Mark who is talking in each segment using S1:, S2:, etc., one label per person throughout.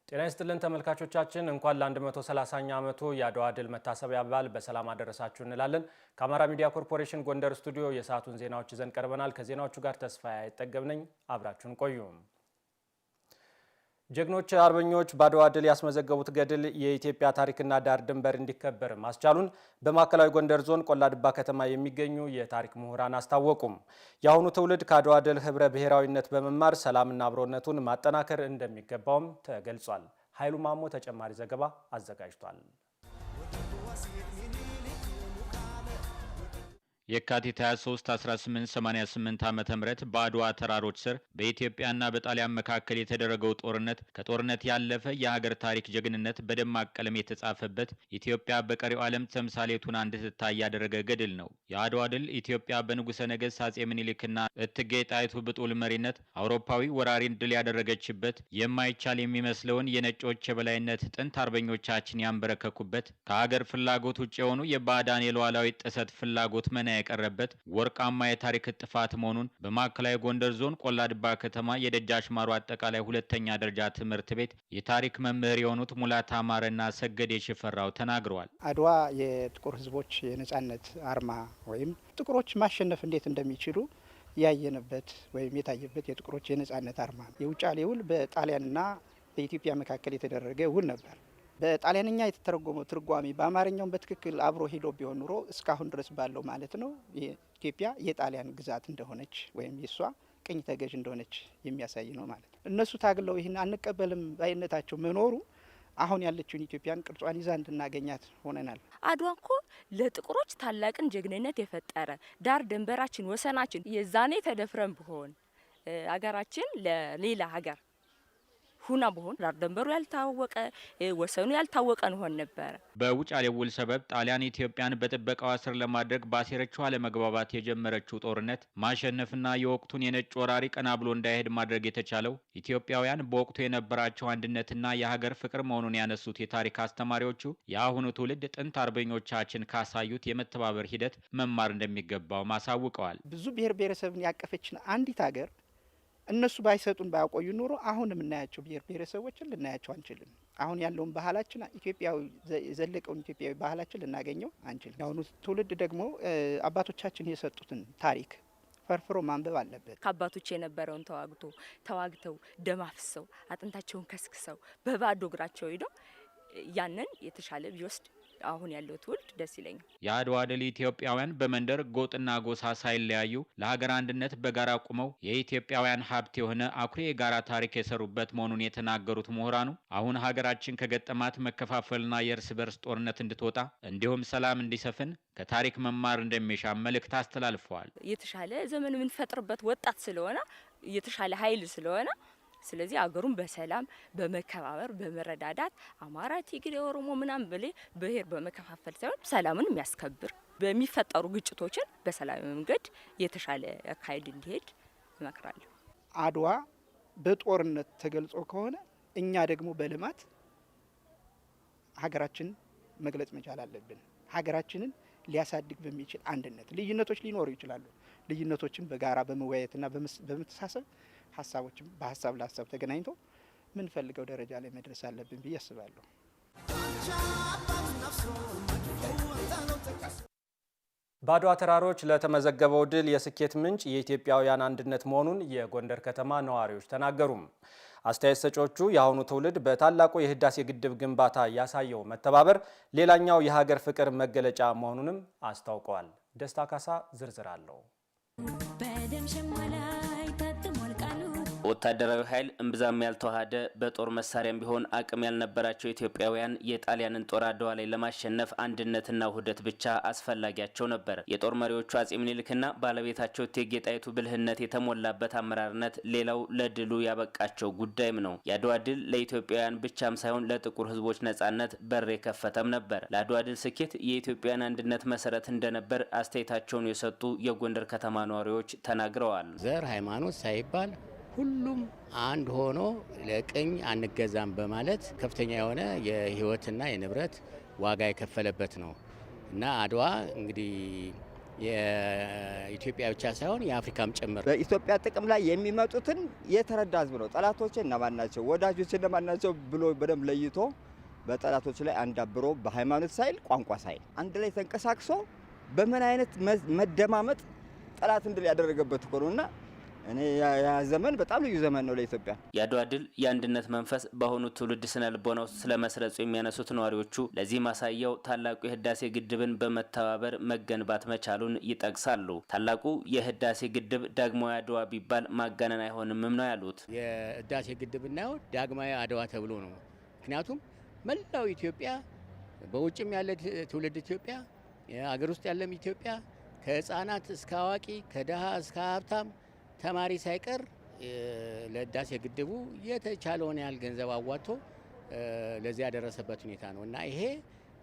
S1: ጤና ይስጥልን ተመልካቾቻችን እንኳን ለ130ኛ ዓመቱ የአድዋ ድል መታሰቢያ በዓል በሰላም አደረሳችሁ እንላለን። ከአማራ ሚዲያ ኮርፖሬሽን ጎንደር ስቱዲዮ የሰዓቱን ዜናዎች ይዘን ቀርበናል። ከዜናዎቹ ጋር ተስፋዬ አይጠገብነኝ አብራችሁን ቆዩ። ጀግኖች አርበኞች በአድዋ ድል ያስመዘገቡት ገድል የኢትዮጵያ ታሪክና ዳር ድንበር እንዲከበር ማስቻሉን በማዕከላዊ ጎንደር ዞን ቆላድባ ከተማ የሚገኙ የታሪክ ምሁራን አስታወቁም። የአሁኑ ትውልድ ከአድዋ ድል ህብረ ብሔራዊነት በመማር ሰላምና አብሮነቱን ማጠናከር እንደሚገባውም ተገልጿል። ኃይሉ ማሞ ተጨማሪ ዘገባ አዘጋጅቷል።
S2: የካቲት 23 1888 ዓመተ ምህረት በአድዋ ተራሮች ስር በኢትዮጵያና በጣሊያን መካከል የተደረገው ጦርነት ከጦርነት ያለፈ የሀገር ታሪክ ጀግንነት በደማቅ ቀለም የተጻፈበት ኢትዮጵያ በቀሪው ዓለም ተምሳሌቱን እንድትታይ ያደረገ ገድል ነው። የአድዋ ድል ኢትዮጵያ በንጉሠ ነገሥት አጼ ምኒልክና እቴጌ ጣይቱ ብጡል መሪነት አውሮፓዊ ወራሪን ድል ያደረገችበት የማይቻል የሚመስለውን የነጮች የበላይነት ጥንት አርበኞቻችን ያንበረከኩበት ከሀገር ፍላጎት ውጭ የሆኑ የባዕዳን የሉዓላዊ ጥሰት ፍላጎት መና የቀረበት ወርቃማ የታሪክ ጥፋት መሆኑን በማዕከላዊ ጎንደር ዞን ቆላድባ ከተማ የደጃች ማሩ አጠቃላይ ሁለተኛ ደረጃ ትምህርት ቤት የታሪክ መምህር የሆኑት ሙላት አማረና ሰገድ የሽፈራው ተናግረዋል።
S3: አድዋ የጥቁር ሕዝቦች የነጻነት አርማ ወይም ጥቁሮች ማሸነፍ እንዴት እንደሚችሉ ያየነበት ወይም የታየበት የጥቁሮች የነጻነት አርማ ነው። የውጫሌ ውል በጣሊያንና በኢትዮጵያ መካከል የተደረገ ውል ነበር። በጣሊያንኛ የተተረጎመው ትርጓሜ በአማርኛው በትክክል አብሮ ሄዶ ቢሆን ኑሮ እስካሁን ድረስ ባለው ማለት ነው ኢትዮጵያ የጣሊያን ግዛት እንደሆነች ወይም የሷ ቅኝ ተገዥ እንደሆነች የሚያሳይ ነው ማለት ነው። እነሱ ታግለው ይህን አንቀበልም ባይነታቸው መኖሩ አሁን ያለችውን ኢትዮጵያን ቅርጿን ይዛ እንድናገኛት ሆነናል።
S4: አድዋ እኮ ለጥቁሮች ታላቅን ጀግንነት የፈጠረ ዳር ድንበራችን ወሰናችን የዛኔ ተደፍረን ቢሆን አገራችን ለሌላ ሀገር ሁና በሆን ዳር ድንበሩ ያልታወቀ ወሰኑ ያልታወቀ ነው ነበር።
S2: በውጫሌ ውል ሰበብ ጣሊያን ኢትዮጵያን በጥበቃዋ ስር ለማድረግ ባሴረችው አለመግባባት የጀመረችው ጦርነት ማሸነፍና የወቅቱን የነጭ ወራሪ ቀና ብሎ እንዳይሄድ ማድረግ የተቻለው ኢትዮጵያውያን በወቅቱ የነበራቸው አንድነትና የሀገር ፍቅር መሆኑን ያነሱት የታሪክ አስተማሪዎቹ የአሁኑ ትውልድ ጥንት አርበኞቻችን ካሳዩት የመተባበር ሂደት መማር እንደሚገባው ማሳውቀዋል።
S3: ብዙ ብሔር ብሔረሰብን ያቀፈችን አንዲት ሀገር እነሱ ባይሰጡን ባያቆዩ ኑሮ አሁን የምናያቸው ብሔር ብሔረሰቦችን ልናያቸው አንችልም። አሁን ያለውን ባህላችን ኢትዮጵያዊ ዘለቀውን ኢትዮጵያዊ ባህላችን ልናገኘው አንችልም። ያሁኑ ትውልድ ደግሞ አባቶቻችን የሰጡትን ታሪክ ፈርፍሮ ማንበብ አለበት።
S4: ከአባቶች የነበረውን ተዋግተው ደም አፍሰው አጥንታቸውን ከስክሰው በባዶ እግራቸው ሄደው ያንን የተሻለ ቢወስድ አሁን ያለው ትውልድ ደስ ይለኛል።
S2: የአድዋ ድል ኢትዮጵያውያን በመንደር ጎጥና ጎሳ ሳይለያዩ ለሀገር አንድነት በጋራ ቆመው የኢትዮጵያውያን ሀብት የሆነ አኩሪ የጋራ ታሪክ የሰሩበት መሆኑን የተናገሩት ምሁራኑ አሁን ሀገራችን ከገጠማት መከፋፈልና የእርስ በርስ ጦርነት እንድትወጣ እንዲሁም ሰላም እንዲሰፍን ከታሪክ መማር እንደሚሻ መልእክት አስተላልፈዋል።
S4: የተሻለ ዘመን የምንፈጥርበት ወጣት ስለሆነ የተሻለ ኃይል ስለሆነ ስለዚህ አገሩን በሰላም በመከባበር በመረዳዳት አማራ፣ ትግሬ፣ ኦሮሞ ምናምን ብሔር በመከፋፈል ሳይሆን ሰላምን የሚያስከብር በሚፈጠሩ ግጭቶችን በሰላም መንገድ የተሻለ አካሄድ እንዲሄድ እመክራለሁ።
S3: አድዋ በጦርነት ተገልጾ ከሆነ እኛ ደግሞ በልማት ሀገራችን መግለጽ መቻል አለብን። ሀገራችንን ሊያሳድግ በሚችል አንድነት ልዩነቶች ሊኖሩ ይችላሉ። ልዩነቶችን በጋራ በመወያየትና በመተሳሰብ ሀሳቦችም በሀሳብ ለሀሳብ ተገናኝቶ ምን ፈልገው ደረጃ ላይ መድረስ አለብን ብዬ አስባለሁ።
S1: በአድዋ ተራሮች ለተመዘገበው ድል የስኬት ምንጭ የኢትዮጵያውያን አንድነት መሆኑን የጎንደር ከተማ ነዋሪዎች ተናገሩ። አስተያየት ሰጪዎቹ የአሁኑ ትውልድ በታላቁ የህዳሴ ግድብ ግንባታ ያሳየው መተባበር ሌላኛው የሀገር ፍቅር መገለጫ መሆኑንም አስታውቀዋል። ደስታ ካሳ ዝርዝር አለው።
S5: ወታደራዊ ኃይል እምብዛም ያልተዋሃደ በጦር መሳሪያም ቢሆን አቅም ያልነበራቸው ኢትዮጵያውያን የጣሊያንን ጦር አድዋ ላይ ለማሸነፍ አንድነትና ውህደት ብቻ አስፈላጊያቸው ነበር። የጦር መሪዎቹ አጼ ምኒልክና ባለቤታቸው እቴጌ ጣይቱ ብልህነት የተሞላበት አመራርነት ሌላው ለድሉ ያበቃቸው ጉዳይም ነው። የአድዋ ድል ለኢትዮጵያውያን ብቻም ሳይሆን ለጥቁር ህዝቦች ነጻነት በር የከፈተም ነበር። ለአድዋ ድል ስኬት የኢትዮጵያን አንድነት መሰረት እንደነበር አስተያየታቸውን የሰጡ የጎንደር ከተማ ነዋሪዎች ተናግረዋል።
S6: ዘር ሃይማኖት ሳይባል ሁሉም አንድ ሆኖ ለቅኝ አንገዛም በማለት ከፍተኛ የሆነ የህይወትና የንብረት ዋጋ የከፈለበት ነው እና አድዋ እንግዲህ የኢትዮጵያ ብቻ ሳይሆን የአፍሪካም ጭምር
S7: በኢትዮጵያ ጥቅም ላይ የሚመጡትን የተረዳ ህዝብ ነው። ጠላቶች እነማን ናቸው፣ ወዳጆች እነማን ናቸው ብሎ በደንብ ለይቶ በጠላቶች ላይ አንዳብሮ በሃይማኖት ሳይል ቋንቋ ሳይል አንድ ላይ ተንቀሳቅሶ በምን አይነት መደማመጥ ጠላት እንድል ያደረገበት እኮ ነውና እኔ ያ ዘመን በጣም ልዩ ዘመን ነው ለኢትዮጵያ።
S5: የአድዋ ድል የአንድነት መንፈስ በአሁኑ ትውልድ ስነ ልቦና ውስጥ ስለመስረጹ የሚያነሱት ነዋሪዎቹ ለዚህ ማሳያው ታላቁ የህዳሴ ግድብን በመተባበር መገንባት መቻሉን ይጠቅሳሉ። ታላቁ የህዳሴ ግድብ ዳግማዊ አድዋ ቢባል ማጋነን አይሆንምም ነው ያሉት።
S6: የህዳሴ ግድብና ዳግማዊ አድዋ ተብሎ ነው። ምክንያቱም መላው ኢትዮጵያ በውጭም ያለ ትውልድ ኢትዮጵያ አገር ውስጥ ያለም ኢትዮጵያ ከህፃናት እስከ አዋቂ ከደሃ እስከ ሀብታም ተማሪ ሳይቀር ለህዳሴ ግድቡ የተቻለውን ያህል ገንዘብ አዋጥቶ ለዚህ ያደረሰበት ሁኔታ ነው እና ይሄ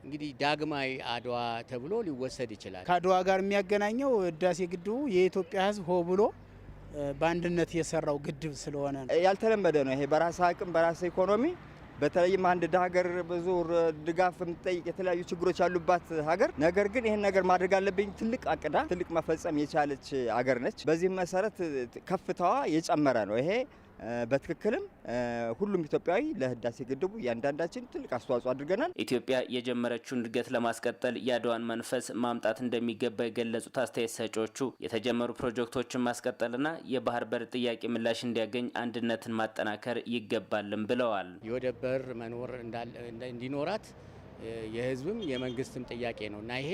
S6: እንግዲህ ዳግማዊ አድዋ ተብሎ ሊወሰድ ይችላል።
S3: ከአድዋ ጋር የሚያገናኘው ህዳሴ ግድቡ የኢትዮጵያ ህዝብ ሆ ብሎ በአንድነት የሰራው ግድብ ስለሆነ ነው።
S7: ያልተለመደ ነው ይሄ በራስ አቅም በራስ ኢኮኖሚ በተለይም አንድ ሀገር ብዙ ድጋፍ የምትጠይቅ የተለያዩ ችግሮች ያሉባት ሀገር ነገር ግን ይሄን ነገር ማድረግ አለብኝ ትልቅ አቅዳ ትልቅ መፈጸም የቻለች ሀገር ነች። በዚህ መሰረት ከፍታዋ የጨመረ ነው። ይሄ በትክክልም ሁሉም ኢትዮጵያዊ ለህዳሴ ግድቡ ያንዳንዳችን ትልቅ አስተዋጽኦ አድርገናል።
S5: ኢትዮጵያ የጀመረችውን እድገት ለማስቀጠል የአድዋን መንፈስ ማምጣት እንደሚገባ የገለጹት አስተያየት ሰጪዎቹ የተጀመሩ ፕሮጀክቶችን ማስቀጠልና የባህር በር ጥያቄ ምላሽ እንዲያገኝ አንድነትን ማጠናከር ይገባልም ብለዋል።
S6: የወደብ በር መኖር እንዲኖራት የህዝብም የመንግስትም ጥያቄ ነው እና ይሄ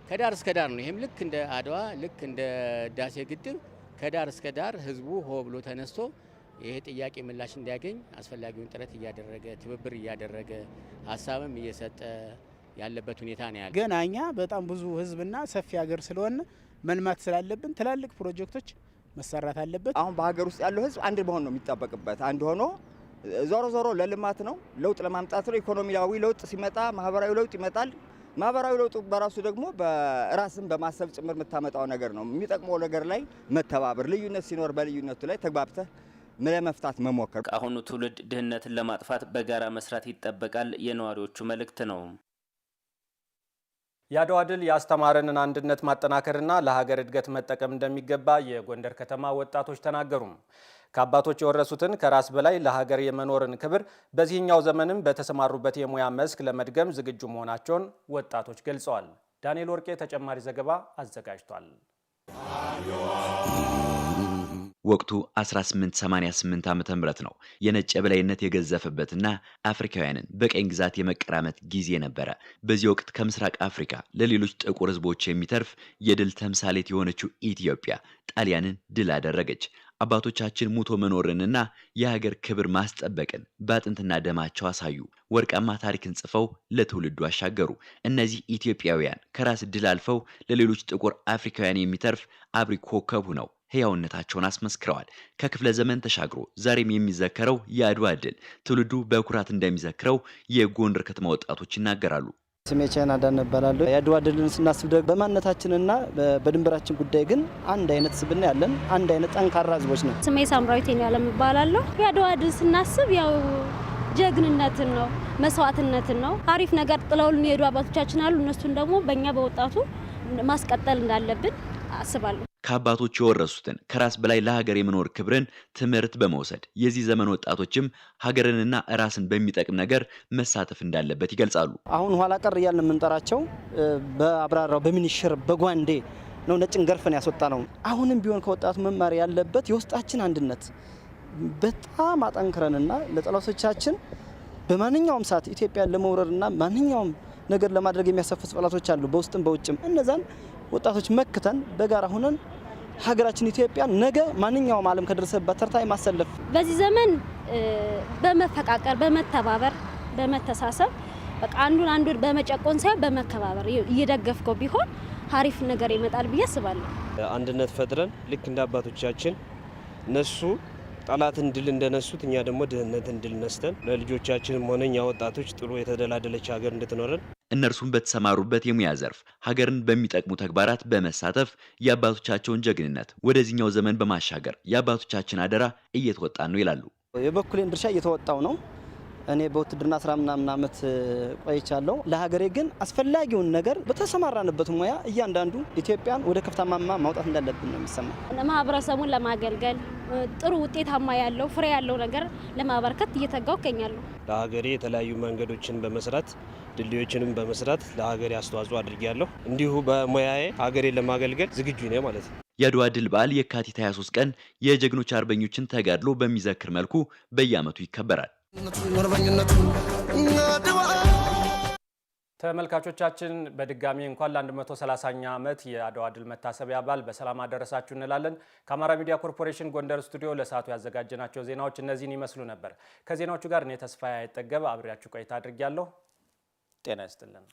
S6: ከዳር እስከ ዳር ነው። ይሄም ልክ እንደ አድዋ ልክ እንደ ህዳሴ ግድብ ከዳር እስከ ዳር ህዝቡ ሆ ብሎ ተነስቶ ይሄ ጥያቄ ምላሽ እንዲያገኝ አስፈላጊውን ጥረት እያደረገ ትብብር እያደረገ ሀሳብም እየሰጠ ያለበት ሁኔታ ነው ያለው።
S3: ገና እኛ በጣም ብዙ ህዝብና ሰፊ ሀገር ስለሆነ መልማት ስላለብን ትላልቅ ፕሮጀክቶች መሰራት አለበት።
S7: አሁን በሀገር ውስጥ ያለው ህዝብ አንድ መሆን ነው የሚጠበቅበት። አንድ ሆኖ ዞሮ ለልማት ነው፣ ለውጥ ለማምጣት ነው። ኢኮኖሚያዊ ለውጥ ሲመጣ ማህበራዊ ለውጥ ይመጣል። ማህበራዊ ለውጥ በራሱ ደግሞ በራስን በማሰብ ጭምር የምታመጣው ነገር ነው። የሚጠቅመው ነገር ላይ መተባበር፣ ልዩነት ሲኖር በልዩነቱ ላይ ተግባብተህ ለመፍታት መሞከር።
S5: ከአሁኑ ትውልድ ድህነትን ለማጥፋት በጋራ መስራት ይጠበቃል የነዋሪዎቹ መልእክት ነው።
S1: የአድዋ ድል ያስተማረንን አንድነት ማጠናከርና ለሀገር እድገት መጠቀም እንደሚገባ የጎንደር ከተማ ወጣቶች ተናገሩም። ከአባቶች የወረሱትን ከራስ በላይ ለሀገር የመኖርን ክብር በዚህኛው ዘመንም በተሰማሩበት የሙያ መስክ ለመድገም ዝግጁ መሆናቸውን ወጣቶች ገልጸዋል። ዳንኤል ወርቄ ተጨማሪ ዘገባ አዘጋጅቷል።
S8: ወቅቱ 1888 ዓ.ም ነው። የነጭ የበላይነት የገዘፈበትና አፍሪካውያንን በቀኝ ግዛት የመቀራመት ጊዜ ነበረ። በዚህ ወቅት ከምስራቅ አፍሪካ ለሌሎች ጥቁር ህዝቦች የሚተርፍ የድል ተምሳሌት የሆነችው ኢትዮጵያ ጣሊያንን ድል አደረገች። አባቶቻችን ሙቶ መኖርንና የሀገር ክብር ማስጠበቅን በአጥንትና ደማቸው አሳዩ። ወርቃማ ታሪክን ጽፈው ለትውልዱ አሻገሩ። እነዚህ ኢትዮጵያውያን ከራስ ድል አልፈው ለሌሎች ጥቁር አፍሪካውያን የሚተርፍ አብሪ ኮከብ ነው ህያውነታቸውን አስመስክረዋል። ከክፍለ ዘመን ተሻግሮ ዛሬም የሚዘከረው የአድዋ ድል ትውልዱ በኩራት እንደሚዘክረው የጎንደር ከተማ ወጣቶች ይናገራሉ።
S9: ስሜ ቻይና ዳን እባላለሁ። የአድዋ ድልን ስናስብ ደግሞ በማንነታችንና በድንበራችን ጉዳይ ግን አንድ አይነት ስብዕና ያለን አንድ አይነት ጠንካራ ህዝቦች ነን።
S10: ስሜ ሳምራዊት ያለም እባላለሁ። የአድዋ ድል ስናስብ ያው ጀግንነትን ነው፣ መስዋዕትነትን ነው። አሪፍ ነገር ጥለውልን የሄዱ አባቶቻችን አሉ። እነሱን ደግሞ በእኛ በወጣቱ ማስቀጠል እንዳለብን አስባለሁ።
S8: ከአባቶች የወረሱትን ከራስ በላይ ለሀገር የመኖር ክብርን ትምህርት በመውሰድ የዚህ ዘመን ወጣቶችም ሀገርንና ራስን በሚጠቅም ነገር መሳተፍ እንዳለበት ይገልጻሉ።
S9: አሁን ኋላ ቀር እያልን የምንጠራቸው በአብራራው በሚኒሽር በጓንዴ ነው ነጭን ገርፈን ያስወጣ ነው። አሁንም ቢሆን ከወጣቱ መማር ያለበት የውስጣችን አንድነት በጣም አጠንክረንና ለጠላቶቻችን በማንኛውም ሰዓት ኢትዮጵያን ለመውረርና ማንኛውም ነገር ለማድረግ የሚያሰፉ ጠላቶች አሉ በውስጥም በውጭም። እነዛን ወጣቶች መክተን በጋራ ሆነን ሀገራችን ኢትዮጵያ ነገ ማንኛውም ዓለም ከደረሰበት ተርታ ማሰለፍ
S10: በዚህ ዘመን በመፈቃቀር በመተባበር በመተሳሰብ በቃ አንዱን በመጨቆን ሳይሆን በመከባበር እየደገፍከው ቢሆን አሪፍ ነገር ይመጣል ብዬ አስባለሁ።
S11: አንድነት ፈጥረን ልክ እንደ አባቶቻችን እነሱ ጠላትን ድል እንደነሱት እኛ ደግሞ ድህነትን ድል ነስተን ለልጆቻችንም ሆነ እኛ ወጣቶች ጥሩ የተደላደለች ሀገር እንድትኖረን
S8: እነርሱም በተሰማሩበት የሙያ ዘርፍ ሀገርን በሚጠቅሙ ተግባራት በመሳተፍ የአባቶቻቸውን ጀግንነት ወደዚህኛው ዘመን በማሻገር የአባቶቻችን አደራ እየተወጣን ነው ይላሉ።
S9: የበኩሌን ድርሻ እየተወጣው ነው። እኔ በውትድርና 10 ምናምን ዓመት ቆይቻለሁ። ለሀገሬ ግን አስፈላጊውን ነገር በተሰማራንበት ሙያ እያንዳንዱ ኢትዮጵያን ወደ ከፍታ ማማ ማውጣት እንዳለብን ነው የሚሰማው።
S10: ማህበረሰቡን ለማገልገል ጥሩ ውጤታማ ያለው ፍሬ ያለው ነገር ለማበርከት እየተጋው እገኛለሁ።
S11: ለሀገሬ የተለያዩ መንገዶችን በመስራት ድልድዮችንም በመስራት ለሀገሬ አስተዋጽኦ አድርጌያለሁ። እንዲሁ በሙያዬ ሀገሬን ለማገልገል ዝግጁ ነኝ ማለት ነው።
S8: የአድዋ ድል በዓል የካቲት 23 ቀን የጀግኖች አርበኞችን ተጋድሎ በሚዘክር መልኩ በየዓመቱ ይከበራል።
S1: ተመልካቾቻችን በድጋሚ እንኳን ለ130ኛ ዓመት የአድዋ ድል መታሰቢያ በዓል በሰላም አደረሳችሁ እንላለን። ከአማራ ሚዲያ ኮርፖሬሽን ጎንደር ስቱዲዮ ለሰዓቱ ያዘጋጀናቸው ዜናዎች እነዚህን ይመስሉ ነበር። ከዜናዎቹ ጋር እኔ ተስፋዬ አይጠገብ አብሬያችሁ ቆይታ አድርጌያለሁ። ጤና ይስጥልን።